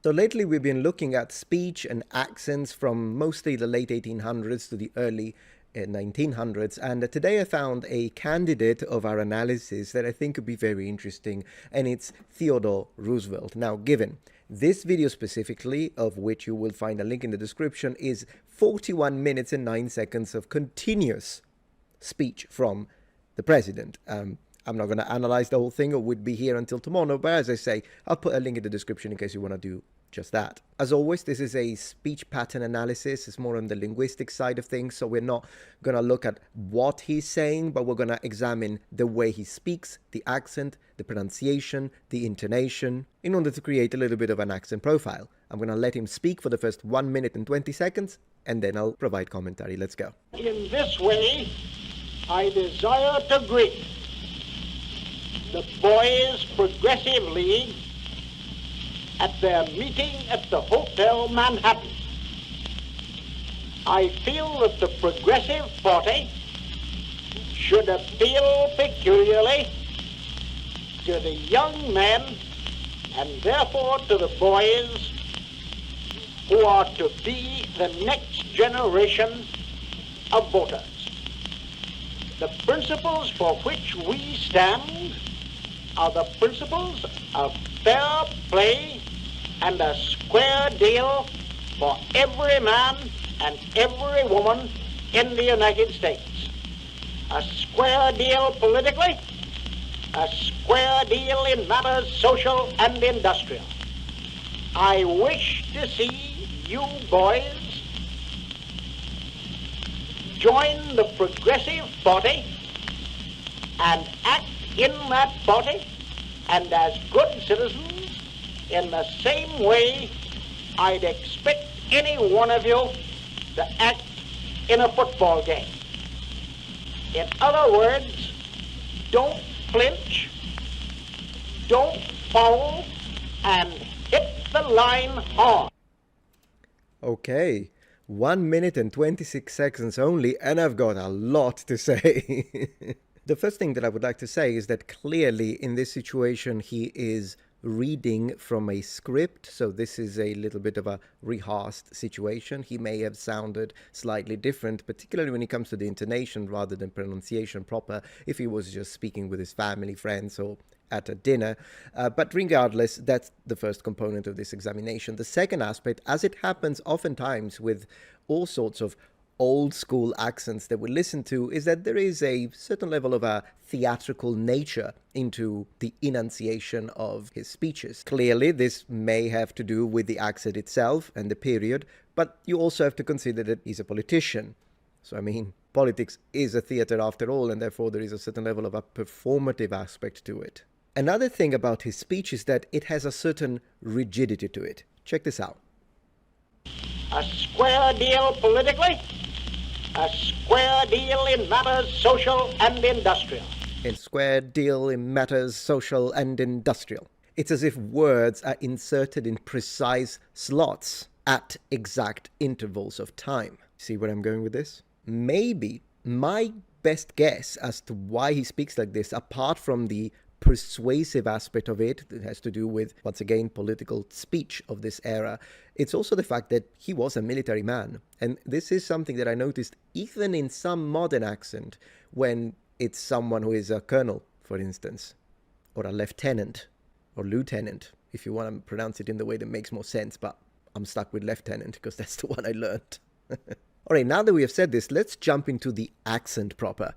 So lately we've been looking at speech and accents from mostly the late 1800s to the early 1900s, and today I found a candidate of our analysis that I think could be very interesting, and it's Theodore Roosevelt. Now, given this video specifically, of which you will find a link in the description, is 41 minutes and 9 seconds of continuous speech from the president. I'm not going to analyze the whole thing, or would be here until tomorrow, but as I say, I'll put a link in the description in case you want to do just that. As always, this is a speech pattern analysis. It's more on the linguistic side of things, so we're not going to look at what he's saying, but we're going to examine the way he speaks, the accent, the pronunciation, the intonation, in order to create a little bit of an accent profile. I'm going to let him speak for the first 1 minute and 20 seconds, and then I'll provide commentary. Let's go. In this way, I desire to greet the Boys Progressive League at their meeting at the Hotel Manhattan. I feel that the Progressive Party should appeal peculiarly to the young men and therefore to the boys who are to be the next generation of voters. The principles for which we stand are the principles of fair play and a square deal for every man and every woman in the United States. A square deal politically, a square deal in matters social and industrial. I wish to see you boys join the Progressive Party and act in that party and as good citizens in the same way I'd expect any one of you to act in a football game. In other words, don't flinch, don't foul, and hit the line hard. Okay, 1 minute and 26 seconds only, and I've got a lot to say. The first thing that I would like to say is that clearly in this situation he is reading from a script, so this is a little bit of a rehearsed situation. He may have sounded slightly different, particularly when it comes to the intonation rather than pronunciation proper, if he was just speaking with his family, friends, or at a dinner. But regardless, that's the first component of this examination. The second aspect, as it happens oftentimes with all sorts of old school accents that we listen to, is that there is a certain level of a theatrical nature into the enunciation of his speeches. Clearly, this may have to do with the accent itself and the period, but you also have to consider that he's a politician. So, I mean, politics is a theater after all, and therefore there is a certain level of a performative aspect to it. Another thing about his speech is that it has a certain rigidity to it. Check this out. A square deal politically, a square deal in matters social and industrial. A square deal in matters social and industrial. It's as if words are inserted in precise slots at exact intervals of time. See where I'm going with this? Maybe my best guess as to why he speaks like this, apart from the persuasive aspect of it, that has to do with, once again, political speech of this era, it's also the fact that he was a military man. And this is something that I noticed even in some modern accent, when it's someone who is a colonel, for instance, or a lieutenant, or lieutenant, if you want to pronounce it in the way that makes more sense, but I'm stuck with lieutenant because that's the one I learned. All right, now that we have said this, let's jump into the accent proper.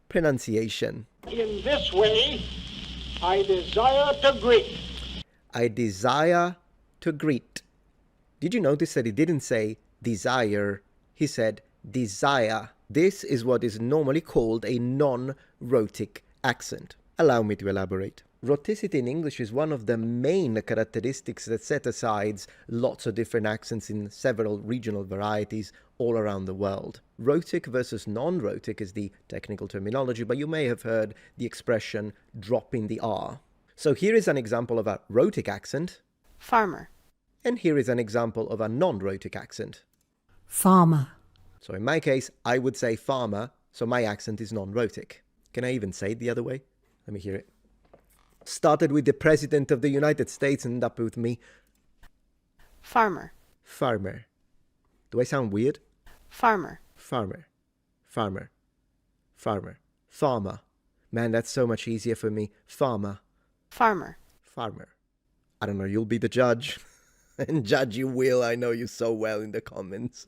Pronunciation. In this way, I desire to greet. I desire to greet. Did you notice that he didn't say desire? He said desire. This is what is normally called a non-rhotic accent. Allow me to elaborate. Rhoticity in English is one of the main characteristics that set aside lots of different accents in several regional varieties all around the world. Rhotic versus non-rhotic is the technical terminology, but you may have heard the expression dropping the R. So here is an example of a rhotic accent. Farmer. And here is an example of a non-rhotic accent. Farmer. So in my case, I would say farmer, so my accent is non-rhotic. Can I even say it the other way? Let me hear it. Started with the President of the United States and ended up with me. Farmer. Farmer. Do I sound weird? Farmer. Farmer. Farmer. Farmer. Farmer. Man, that's so much easier for me. Farmer. Farmer. Farmer. I don't know, you'll be the judge. And judge you will, I know you so well in the comments.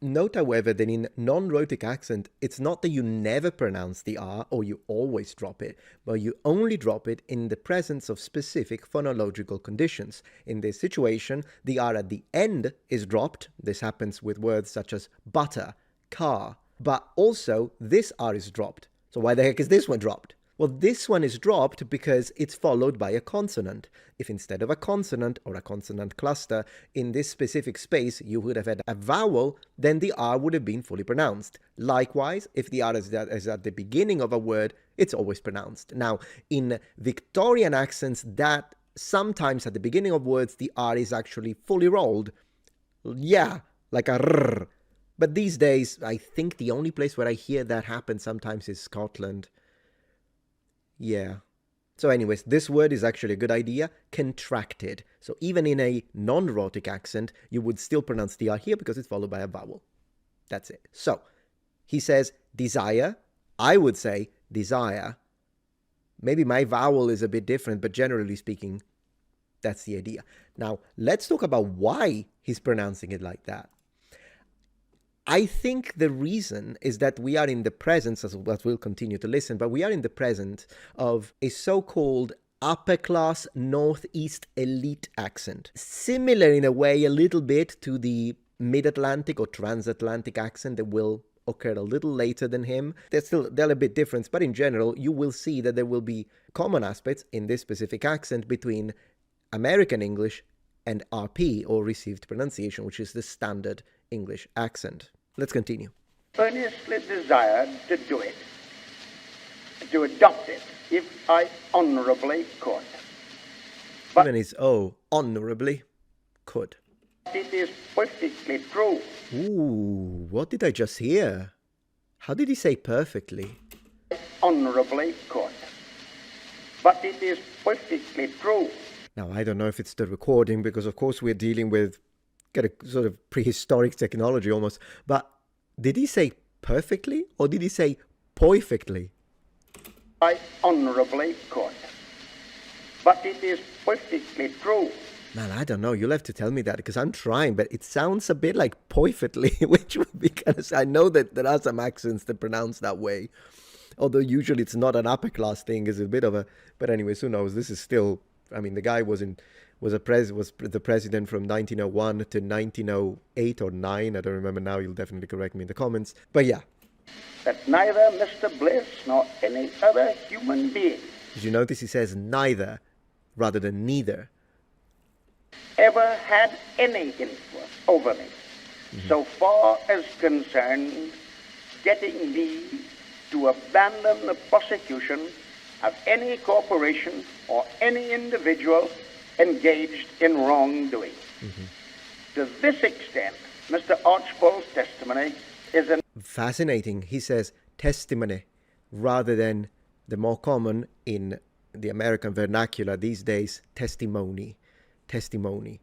Note, however, that in non-rhotic accent, it's not that you never pronounce the R or you always drop it, but you only drop it in the presence of specific phonological conditions. In this situation, the R at the end is dropped. This happens with words such as butter, car, but also this R is dropped. So why the heck is this one dropped? Well, this one is dropped because it's followed by a consonant. If instead of a consonant or a consonant cluster in this specific space you would have had a vowel, then the R would have been fully pronounced. Likewise, if the R is at the beginning of a word, it's always pronounced. Now, in Victorian accents, that sometimes at the beginning of words the R is actually fully rolled. Yeah, like a rrr. But these days, I think the only place where I hear that happen sometimes is Scotland. Yeah. So anyways, this word is actually a good idea. Contracted. So even in a non-rhotic accent, you would still pronounce the R here because it's followed by a vowel. That's it. So he says desire. I would say desire. Maybe my vowel is a bit different, but generally speaking, that's the idea. Now, let's talk about why he's pronouncing it like that. I think the reason is that we are in the presence, as we'll continue to listen, but we are in the presence of a so-called upper-class Northeast elite accent. Similar in a way a little bit to the mid-Atlantic or transatlantic accent that will occur a little later than him. They're a bit different, but in general, you will see that there will be common aspects in this specific accent between American English and RP, or received pronunciation, which is the standard English accent. Let's continue. Earnestly desired to do it, to adopt it, if I honorably could. But Even his O, honorably, could. it is perfectly true. Ooh, what did I just hear? How did he say perfectly? Honorably could. But it is perfectly true. Now, I don't know if it's the recording, because of course we're dealing with a sort of prehistoric technology almost. But did he say perfectly or did he say perfectly? I honorably could. But it is perfectly true. Man, I don't know. You'll have to tell me that because I'm trying, but it sounds a bit like perfectly, which would be kind of... I know that there are some accents that pronounce that way. Although usually it's not an upper class thing, it's a bit of a... But anyways, who knows? This is still... I mean, the guy was the president from 1901 to 1908 or 9. I don't remember now. You'll definitely correct me in the comments. But yeah. That neither Mr. Bliss nor any other human being... Did you notice he says neither rather than neither? ...ever had any influence over me, so far as concerned getting me to abandon the prosecution of any corporation or any individual engaged in wrongdoing. To this extent, Mr. Archbold's testimony is an... Fascinating. He says testimony rather than the more common in the American vernacular these days, testimony. Testimony.